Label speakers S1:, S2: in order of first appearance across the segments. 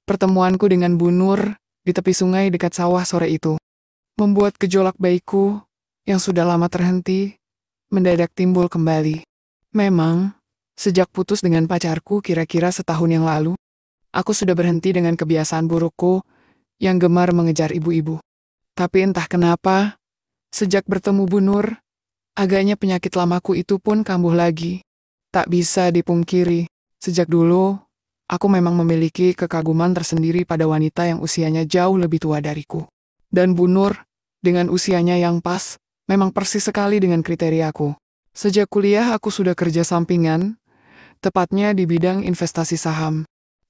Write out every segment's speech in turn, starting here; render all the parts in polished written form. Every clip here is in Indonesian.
S1: Pertemuanku dengan Bu Nur di tepi sungai dekat sawah sore itu membuat gejolak baikku yang sudah lama terhenti mendadak timbul kembali. Memang, sejak putus dengan pacarku kira-kira setahun yang lalu, aku sudah berhenti dengan kebiasaan burukku yang gemar mengejar ibu-ibu. Tapi entah kenapa, sejak bertemu Bu Nur, agaknya penyakit lamaku itu pun kambuh lagi. Tak bisa dipungkiri, sejak dulu, aku memang memiliki kekaguman tersendiri pada wanita yang usianya jauh lebih tua dariku. Dan Bu Nur, dengan usianya yang pas, memang persis sekali dengan kriteriaku. Sejak kuliah aku sudah kerja sampingan, tepatnya di bidang investasi saham.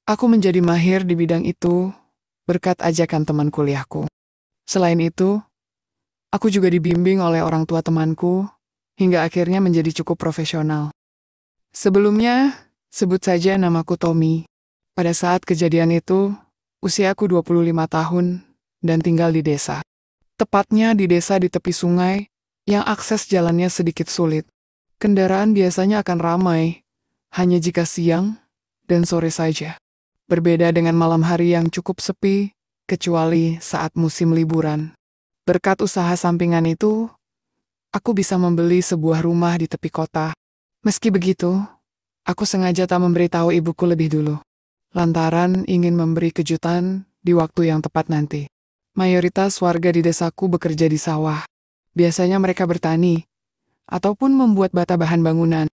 S1: Aku menjadi mahir di bidang itu berkat ajakan teman kuliahku. Selain itu, aku juga dibimbing oleh orang tua temanku hingga akhirnya menjadi cukup profesional. Sebelumnya, sebut saja namaku Tommy. Pada saat kejadian itu, usiaku 25 tahun dan tinggal di desa. Tepatnya di desa di tepi sungai yang akses jalannya sedikit sulit. Kendaraan biasanya akan ramai, hanya jika siang dan sore saja. Berbeda dengan malam hari yang cukup sepi, kecuali saat musim liburan. Berkat usaha sampingan itu, aku bisa membeli sebuah rumah di tepi kota. Meski begitu, aku sengaja tak memberitahu ibuku lebih dulu, lantaran ingin memberi kejutan di waktu yang tepat nanti. Mayoritas warga di desaku bekerja di sawah. Biasanya mereka bertani, ataupun membuat bata bahan bangunan.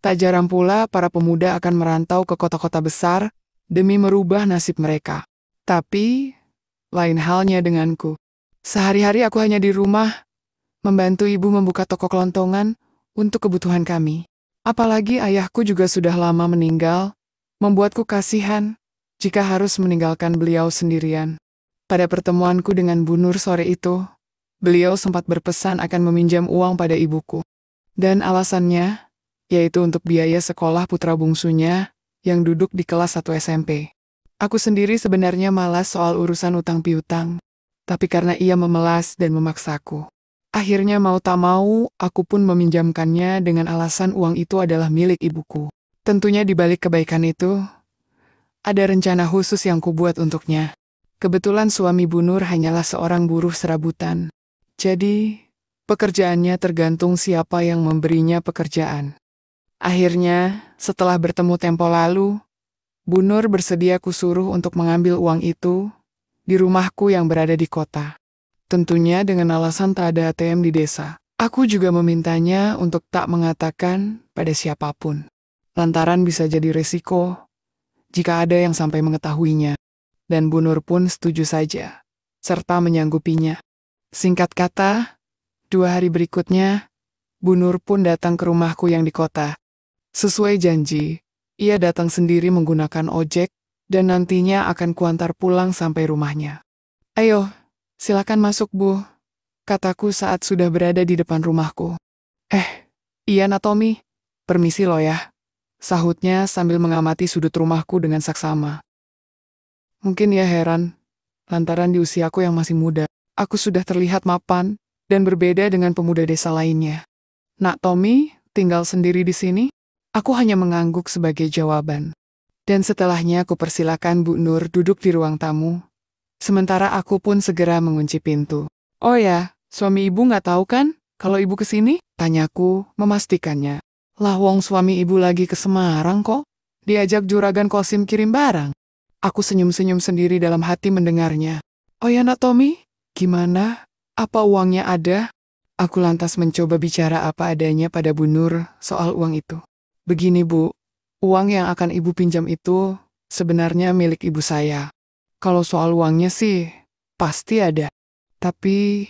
S1: Tak jarang pula para pemuda akan merantau ke kota-kota besar demi merubah nasib mereka. Tapi, lain halnya denganku. Sehari-hari aku hanya di rumah, membantu ibu membuka toko kelontongan untuk kebutuhan kami. Apalagi ayahku juga sudah lama meninggal, membuatku kasihan jika harus meninggalkan beliau sendirian. Pada pertemuanku dengan Bu Nur sore itu, beliau sempat berpesan akan meminjam uang pada ibuku. Dan alasannya, yaitu untuk biaya sekolah putra bungsunya yang duduk di kelas 1 SMP. Aku sendiri sebenarnya malas soal urusan utang piutang, tapi karena ia memelas dan memaksaku. Akhirnya mau tak mau, aku pun meminjamkannya dengan alasan uang itu adalah milik ibuku. Tentunya di balik kebaikan itu, ada rencana khusus yang kubuat untuknya. Kebetulan suami Bu Nur hanyalah seorang buruh serabutan. Jadi, pekerjaannya tergantung siapa yang memberinya pekerjaan. Akhirnya, setelah bertemu tempo lalu, Bu Nur bersedia kusuruh untuk mengambil uang itu di rumahku yang berada di kota. Tentunya dengan alasan tak ada ATM di desa. Aku juga memintanya untuk tak mengatakan pada siapapun, lantaran bisa jadi resiko jika ada yang sampai mengetahuinya. Dan Bu Nur pun setuju saja, serta menyanggupinya. Singkat kata, 2 hari berikutnya, Bu Nur pun datang ke rumahku yang di kota. Sesuai janji, ia datang sendiri menggunakan ojek dan nantinya akan kuantar pulang sampai rumahnya. Ayo, silakan masuk Bu, kataku saat sudah berada di depan rumahku. Iya Tommy, permisi lo ya, sahutnya sambil mengamati sudut rumahku dengan saksama. Mungkin ia heran, lantaran di usiaku yang masih muda, aku sudah terlihat mapan dan berbeda dengan pemuda desa lainnya. Nak Tommy, tinggal sendiri di sini? Aku hanya mengangguk sebagai jawaban. Dan setelahnya aku persilakan Bu Nur duduk di ruang tamu. Sementara aku pun segera mengunci pintu. Oh ya, suami ibu nggak tahu kan kalau ibu kesini? Tanyaku, memastikannya. Lah wong suami ibu lagi ke Semarang kok. Diajak juragan Kosim kirim barang. Aku senyum-senyum sendiri dalam hati mendengarnya. Oh ya Nak Tommy, gimana? Apa uangnya ada? Aku lantas mencoba bicara apa adanya pada Bu Nur soal uang itu. Begini Bu, uang yang akan ibu pinjam itu sebenarnya milik ibu saya. Kalau soal uangnya sih, pasti ada. Tapi,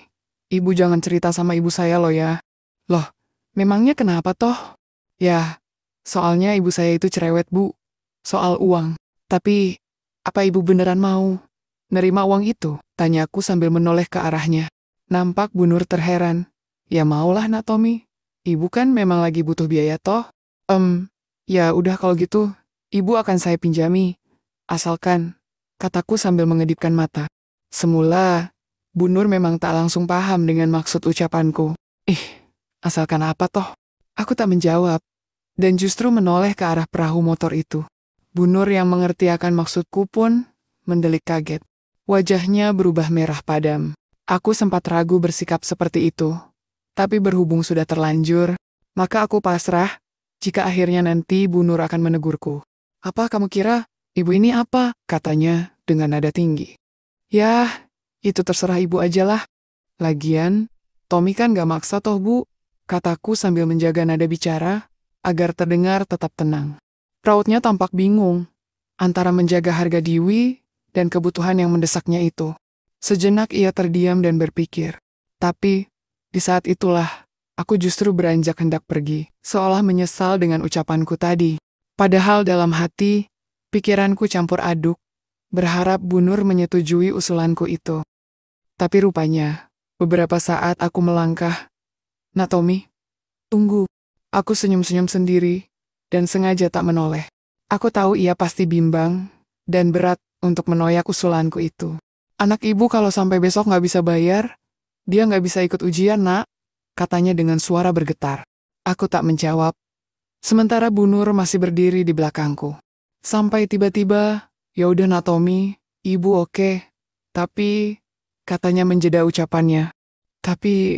S1: ibu jangan cerita sama ibu saya loh ya. Loh, memangnya kenapa toh? Ya, soalnya ibu saya itu cerewet Bu, soal uang. Tapi, apa ibu beneran mau nerima uang itu? Tanyaku sambil menoleh ke arahnya. Nampak Bu Nur terheran. Ya maulah Nak Tommy. Ibu kan memang lagi butuh biaya toh. Ya udah kalau gitu, ibu akan saya pinjami. Asalkan, kataku sambil mengedipkan mata. Semula, Bu Nur memang tak langsung paham dengan maksud ucapanku. Asalkan apa toh? Aku tak menjawab, dan justru menoleh ke arah perahu motor itu. Bu Nur yang mengerti akan maksudku pun mendelik kaget. Wajahnya berubah merah padam. Aku sempat ragu bersikap seperti itu. Tapi berhubung sudah terlanjur, maka aku pasrah jika akhirnya nanti Bu Nur akan menegurku. "Apa kamu kira? Ibu ini apa?" katanya dengan nada tinggi. "Yah, itu terserah ibu ajalah. Lagian, Tommy kan gak maksa toh Bu," kataku sambil menjaga nada bicara agar terdengar tetap tenang. Rautnya tampak bingung antara menjaga harga diri dan kebutuhan yang mendesaknya itu. Sejenak ia terdiam dan berpikir. Tapi, di saat itulah, aku justru beranjak hendak pergi, seolah menyesal dengan ucapanku tadi. Padahal dalam hati, pikiranku campur aduk, berharap Bu Nur menyetujui usulanku itu. Tapi rupanya, beberapa saat aku melangkah. "Nak Tommy, tunggu." Aku senyum-senyum sendiri, dan sengaja tak menoleh. Aku tahu ia pasti bimbang, dan berat untuk menoyak usulanku itu. "Anak ibu kalau sampai besok nggak bisa bayar, dia nggak bisa ikut ujian, Nak," katanya dengan suara bergetar. Aku tak menjawab, sementara Bu Nur masih berdiri di belakangku. Sampai tiba-tiba, "Ya udah Nak Tommy, ibu oke. Tapi," katanya menjeda ucapannya. "Tapi,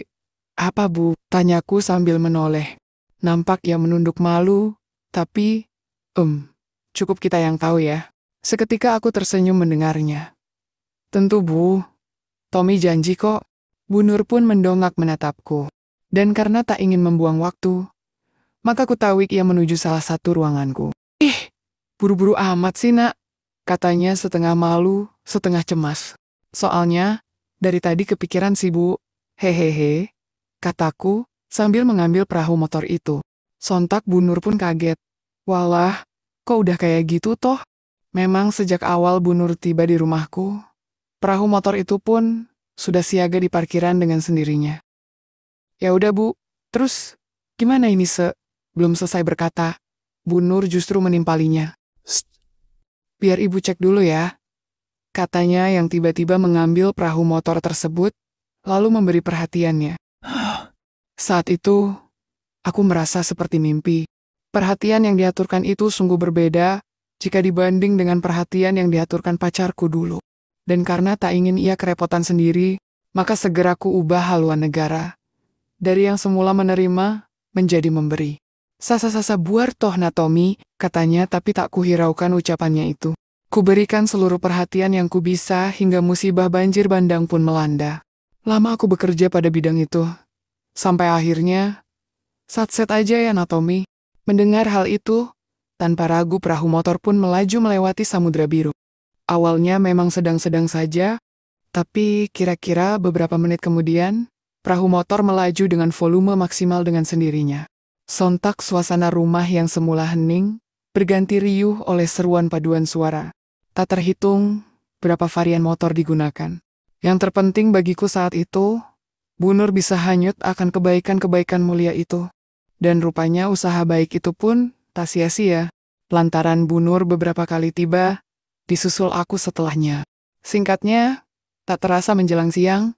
S1: apa Bu?" tanyaku sambil menoleh. Nampak ia menunduk malu, tapi, cukup kita yang tahu ya." Seketika aku tersenyum mendengarnya. "Tentu Bu, Tommy janji kok." Bu Nur pun mendongak menatapku. Dan karena tak ingin membuang waktu, maka ku tawik ia menuju salah satu ruanganku. "Ih, buru-buru amat sih Nak," katanya setengah malu, setengah cemas. "Soalnya, dari tadi kepikiran sih Bu." "Hehehe," kataku, sambil mengambil perahu motor itu. Sontak Bu Nur pun kaget. "Walah, kok udah kayak gitu toh?" Memang sejak awal Bu Nur tiba di rumahku, perahu motor itu pun sudah siaga di parkiran dengan sendirinya. "Ya udah Bu, terus gimana ini Belum selesai berkata, Bu Nur justru menimpalinya. "Sst, biar ibu cek dulu ya," katanya yang tiba-tiba mengambil perahu motor tersebut, lalu memberi perhatiannya. Saat itu, aku merasa seperti mimpi. Perhatian yang diaturkan itu sungguh berbeda jika dibanding dengan perhatian yang diaturkan pacarku dulu. Dan karena tak ingin ia kerepotan sendiri, maka segera ku ubah haluan negara. Dari yang semula menerima, menjadi memberi. "Sasa-sasa buar toh Nak Tommy," katanya tapi tak kuhiraukan ucapannya itu. Kuberikan seluruh perhatian yang ku bisa hingga musibah banjir bandang pun melanda. Lama aku bekerja pada bidang itu. Sampai akhirnya, satset aja ya Nak Tommy. Mendengar hal itu, tanpa ragu perahu motor pun melaju melewati samudra biru. Awalnya memang sedang-sedang saja, tapi kira-kira beberapa menit kemudian, perahu motor melaju dengan volume maksimal dengan sendirinya. Sontak suasana rumah yang semula hening, berganti riuh oleh seruan paduan suara. Tak terhitung berapa varian motor digunakan. Yang terpenting bagiku saat itu, Bu Nur bisa hanyut akan kebaikan-kebaikan mulia itu. Dan rupanya usaha baik itu pun tak sia-sia, lantaran Bu Nur beberapa kali tiba, disusul aku setelahnya. Singkatnya, tak terasa menjelang siang,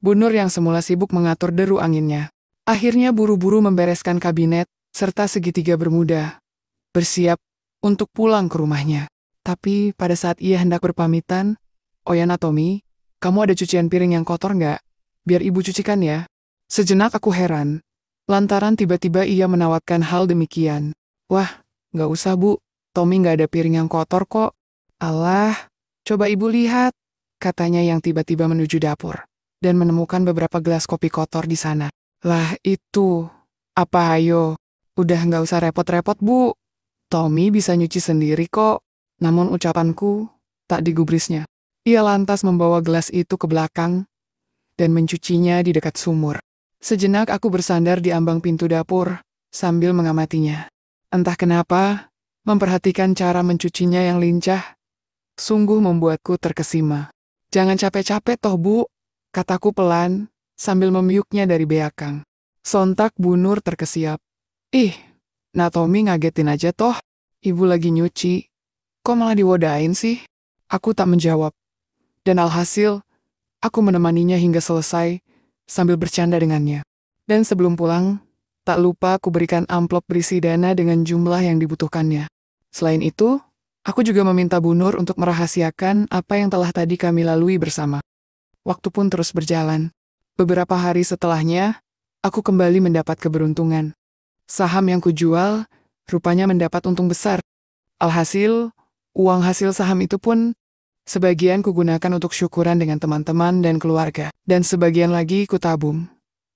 S1: Bu Nur yang semula sibuk mengatur deru anginnya, akhirnya buru-buru membereskan kabinet, serta segitiga bermuda, bersiap untuk pulang ke rumahnya. Tapi pada saat ia hendak berpamitan, "Oh ya Nak Tommy, kamu ada cucian piring yang kotor nggak? Biar ibu cucikan ya." Sejenak aku heran, lantaran tiba-tiba ia menawarkan hal demikian. "Wah, nggak usah Bu, Tommy nggak ada piring yang kotor kok." "Alah, coba ibu lihat," katanya yang tiba-tiba menuju dapur, dan menemukan beberapa gelas kopi kotor di sana. "Lah itu, apa ayo, udah nggak usah repot-repot Bu, Tommy bisa nyuci sendiri kok." Namun ucapanku tak digubrisnya. Ia lantas membawa gelas itu ke belakang dan mencucinya di dekat sumur. Sejenak aku bersandar di ambang pintu dapur sambil mengamatinya. Entah kenapa, memperhatikan cara mencucinya yang lincah sungguh membuatku terkesima. "Jangan capek-capek toh Bu," kataku pelan sambil memiuknya dari belakang. Sontak Bu Nur terkesiap. "Ih, Nak Tommy ngagetin aja toh. Ibu lagi nyuci. Kok malah diwodain sih?" Aku tak menjawab. Dan alhasil, aku menemaninya hingga selesai sambil bercanda dengannya. Dan sebelum pulang, tak lupa aku berikan amplop berisi dana dengan jumlah yang dibutuhkannya. Selain itu, Aku juga meminta Bu Nur untuk merahasiakan apa yang telah tadi kami lalui bersama. Waktu pun terus berjalan. Beberapa hari setelahnya, aku kembali mendapat keberuntungan. Saham yang kujual, rupanya mendapat untung besar. Alhasil, uang hasil saham itu pun sebagian kugunakan untuk syukuran dengan teman-teman dan keluarga, dan sebagian lagi kutabung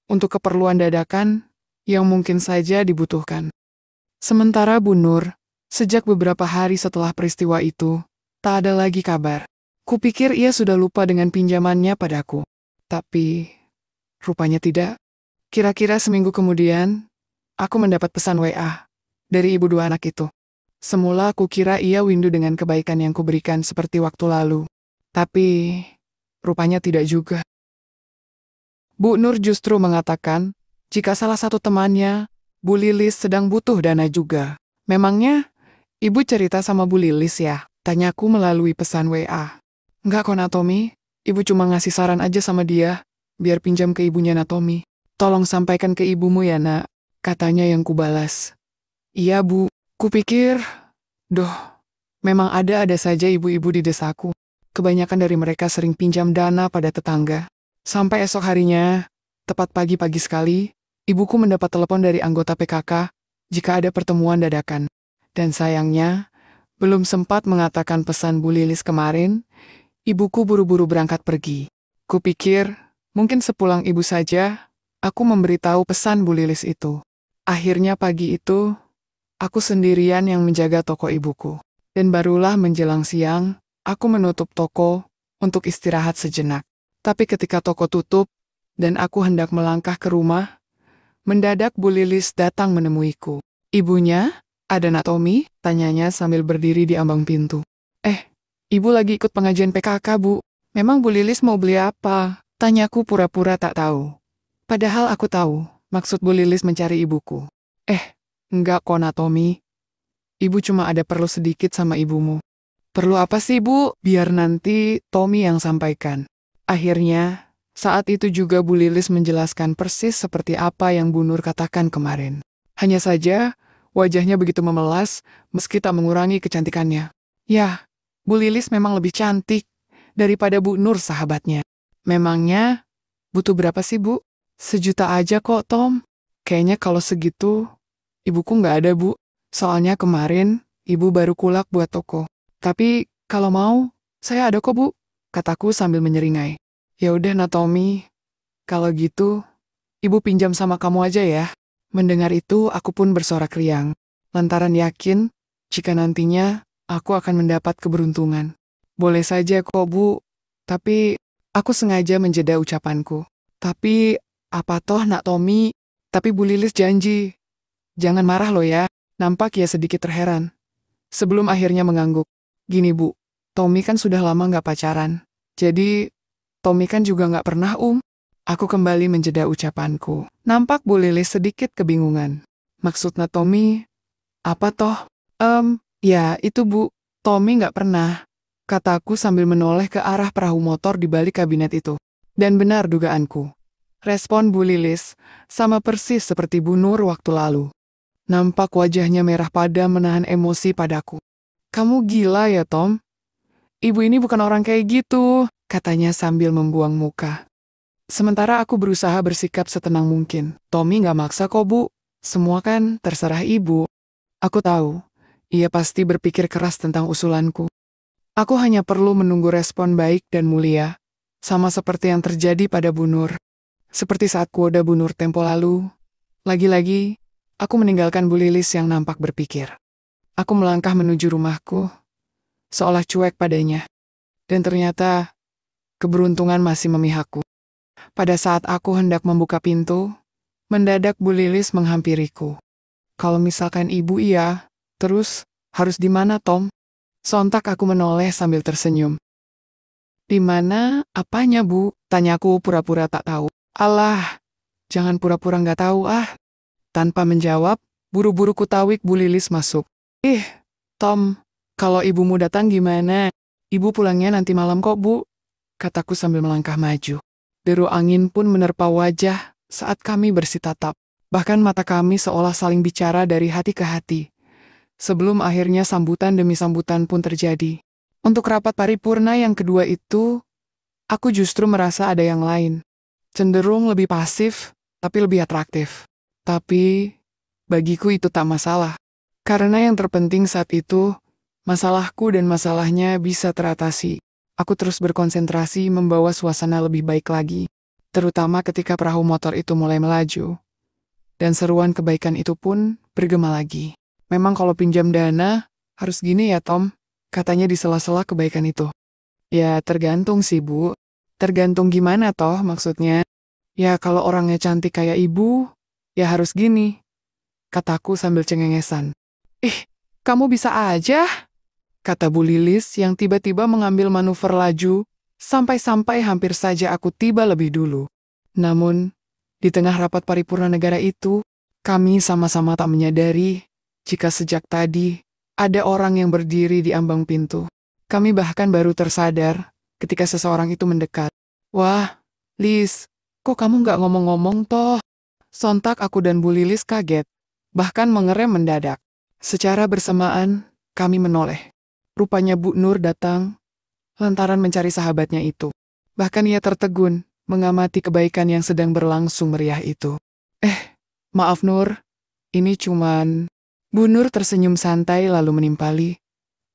S1: untuk keperluan dadakan yang mungkin saja dibutuhkan. Sementara Bu Nur, sejak beberapa hari setelah peristiwa itu, tak ada lagi kabar. Kupikir ia sudah lupa dengan pinjamannya padaku. Tapi, rupanya tidak. Kira-kira seminggu kemudian, aku mendapat pesan WA dari ibu dua anak itu. Semula aku kira ia windu dengan kebaikan yang kuberikan seperti waktu lalu. Tapi, rupanya tidak juga. Bu Nur justru mengatakan, jika salah satu temannya, Bu Lilis sedang butuh dana juga. Memangnya, ibu cerita sama Bu Lilis ya? Tanyaku melalui pesan WA. Enggak kok Natomi, ibu cuma ngasih saran aja sama dia, biar pinjam ke ibunya Natomi. Tolong sampaikan ke ibumu ya nak, katanya yang kubalas. Iya bu, kupikir, memang ada saja ibu-ibu di desaku. Kebanyakan dari mereka sering pinjam dana pada tetangga. Sampai esok harinya, tepat pagi-pagi sekali, ibuku mendapat telepon dari anggota PKK jika ada pertemuan dadakan. Dan sayangnya, belum sempat mengatakan pesan Bu Lilis kemarin, ibuku buru-buru berangkat pergi. Kupikir, mungkin sepulang ibu saja, aku memberitahu pesan Bu Lilis itu. Akhirnya pagi itu, aku sendirian yang menjaga toko ibuku. Dan barulah menjelang siang, aku menutup toko untuk istirahat sejenak. Tapi ketika toko tutup, dan aku hendak melangkah ke rumah, mendadak Bu Lilis datang menemuiku. Ibunya, ada Natomi? Tanyanya sambil berdiri di ambang pintu. Ibu lagi ikut pengajian PKK, Bu. Memang Bu Lilis mau beli apa? Tanyaku pura-pura tak tahu. Padahal aku tahu, maksud Bu Lilis mencari ibuku. Enggak kok Natomi. Ibu cuma ada perlu sedikit sama ibumu. Perlu apa sih, Bu? Biar nanti Tommy yang sampaikan. Akhirnya, saat itu juga Bu Lilis menjelaskan persis seperti apa yang Bu Nur katakan kemarin. Hanya saja, wajahnya begitu memelas, meski tak mengurangi kecantikannya. Ya, Bu Lilis memang lebih cantik daripada Bu Nur sahabatnya. Memangnya, butuh berapa sih, Bu? 1 juta aja kok, Tom. Kayaknya kalau segitu, ibuku nggak ada, Bu. Soalnya kemarin, ibu baru kulak buat toko. Tapi, kalau mau, saya ada kok, Bu. Kataku sambil menyeringai. Ya udah, Natomi. Kalau gitu, ibu pinjam sama kamu aja ya. Mendengar itu, aku pun bersorak riang. Lantaran yakin, jika nantinya, aku akan mendapat keberuntungan. Boleh saja kok, Bu. Tapi, aku sengaja menjeda ucapanku. Tapi, apa toh nak Tommy? Tapi Bu Lilis janji. Jangan marah loh ya. Nampak ia sedikit terheran. Sebelum akhirnya mengangguk. Gini Bu, Tommy kan sudah lama nggak pacaran. Jadi, Tommy kan juga nggak pernah Aku kembali menjeda ucapanku. Nampak Bu Lilis sedikit kebingungan. Maksudnya Tommy, apa toh? Ya, itu Bu, Tommy nggak pernah, kataku sambil menoleh ke arah perahu motor di balik kabinet itu. Dan benar dugaanku. Respon Bu Lilis sama persis seperti Bu Nur waktu lalu. Nampak wajahnya merah padam menahan emosi padaku. Kamu gila ya, Tom? Ibu ini bukan orang kayak gitu, katanya sambil membuang muka. Sementara aku berusaha bersikap setenang mungkin. Tommy nggak maksa kok, Bu. Semua kan terserah ibu. Aku tahu. Ia pasti berpikir keras tentang usulanku. Aku hanya perlu menunggu respon baik dan mulia, sama seperti yang terjadi pada Bu Nur. Seperti saat kuoda Bu Nur tempo lalu. Lagi-lagi, aku meninggalkan Bu Lilis yang nampak berpikir. Aku melangkah menuju rumahku, seolah cuek padanya. Dan ternyata, keberuntungan masih memihakku. Pada saat aku hendak membuka pintu, mendadak Bu Lilis menghampiriku. Kalau misalkan ibu iya, terus, harus di mana, Tom? Sontak aku menoleh sambil tersenyum. Di mana? Apanya, Bu? Tanyaku pura-pura tak tahu. Alah, jangan pura-pura nggak tahu ah. Tanpa menjawab, buru-buru kutawik Bu Lilis masuk. Tom, kalau ibumu datang gimana? Ibu pulangnya nanti malam kok, Bu. Kataku sambil melangkah maju. Deru angin pun menerpa wajah saat kami bersitatap. Bahkan mata kami seolah saling bicara dari hati ke hati. sebelum akhirnya sambutan demi sambutan pun terjadi. Untuk rapat paripurna yang kedua itu, aku justru merasa ada yang lain. Cenderung lebih pasif, tapi lebih atraktif. Tapi, bagiku itu tak masalah. Karena yang terpenting saat itu, masalahku dan masalahnya bisa teratasi. Aku terus berkonsentrasi membawa suasana lebih baik lagi. Terutama ketika perahu motor itu mulai melaju. Dan seruan kebaikan itu pun bergema lagi. Memang kalau pinjam dana, harus gini ya Tom, katanya di sela-sela kebaikan itu. Ya tergantung sih Bu. Tergantung gimana toh maksudnya. Ya kalau orangnya cantik kayak ibu, ya harus gini. Kataku sambil cengengesan. Ih, kamu bisa aja, kata Bu Lilis yang tiba-tiba mengambil manuver laju, sampai-sampai hampir saja aku tiba lebih dulu. Namun, di tengah rapat paripurna negara itu, kami sama-sama tak menyadari jika sejak tadi ada orang yang berdiri di ambang pintu. Kami bahkan baru tersadar ketika seseorang itu mendekat. Wah, Lis, kok kamu nggak ngomong-ngomong toh? Sontak aku dan Bu Lilis kaget, bahkan mengerem mendadak. Secara bersamaan, kami menoleh. Rupanya Bu Nur datang lantaran mencari sahabatnya itu. Bahkan ia tertegun mengamati kebaikan yang sedang berlangsung meriah itu. Maaf Nur, ini cuman... Bu Nur tersenyum santai lalu menimpali.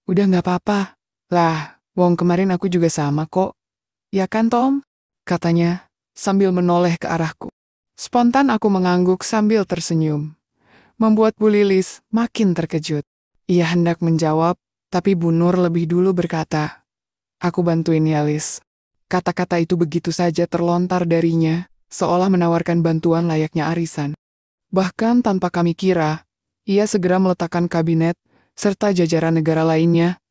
S1: Udah nggak apa-apa. Lah, wong kemarin aku juga sama kok. Ya kan Tom? Katanya, sambil menoleh ke arahku. Spontan aku mengangguk sambil tersenyum. Membuat Bu Lilis makin terkejut. Ia hendak menjawab, tapi Bu Nur lebih dulu berkata, aku bantuin ya Lis. Kata-kata itu begitu saja terlontar darinya, seolah menawarkan bantuan layaknya arisan. Bahkan tanpa kami kira, ia segera meletakkan kabinet, serta jajaran negara lainnya,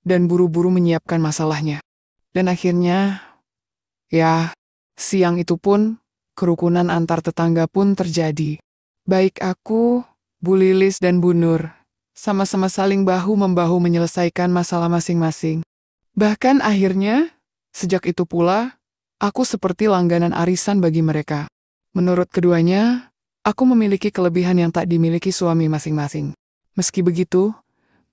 S1: dan buru-buru menyiapkan masalahnya. Dan akhirnya, ya, siang itu pun, kerukunan antar tetangga pun terjadi. Baik aku, Bu Lilis dan Bu Nur, sama-sama saling bahu-membahu menyelesaikan masalah masing-masing. Bahkan akhirnya, sejak itu pula, aku seperti langganan arisan bagi mereka. Menurut keduanya, aku memiliki kelebihan yang tak dimiliki suami masing-masing. Meski begitu,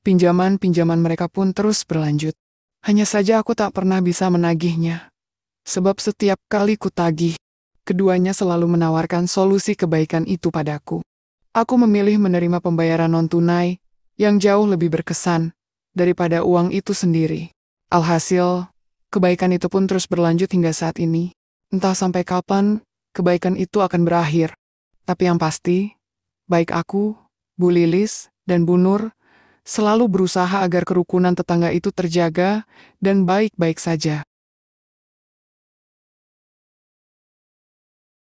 S1: pinjaman-pinjaman mereka pun terus berlanjut. Hanya saja aku tak pernah bisa menagihnya. Sebab setiap kali kutagih, keduanya selalu menawarkan solusi kebaikan itu padaku. Aku memilih menerima pembayaran non-tunai yang jauh lebih berkesan daripada uang itu sendiri. Alhasil, kebaikan itu pun terus berlanjut hingga saat ini. Entah sampai kapan kebaikan itu akan berakhir. Tapi yang pasti, baik aku, Bu Lilis, dan Bu Nur selalu berusaha agar kerukunan tetangga itu terjaga dan baik-baik saja.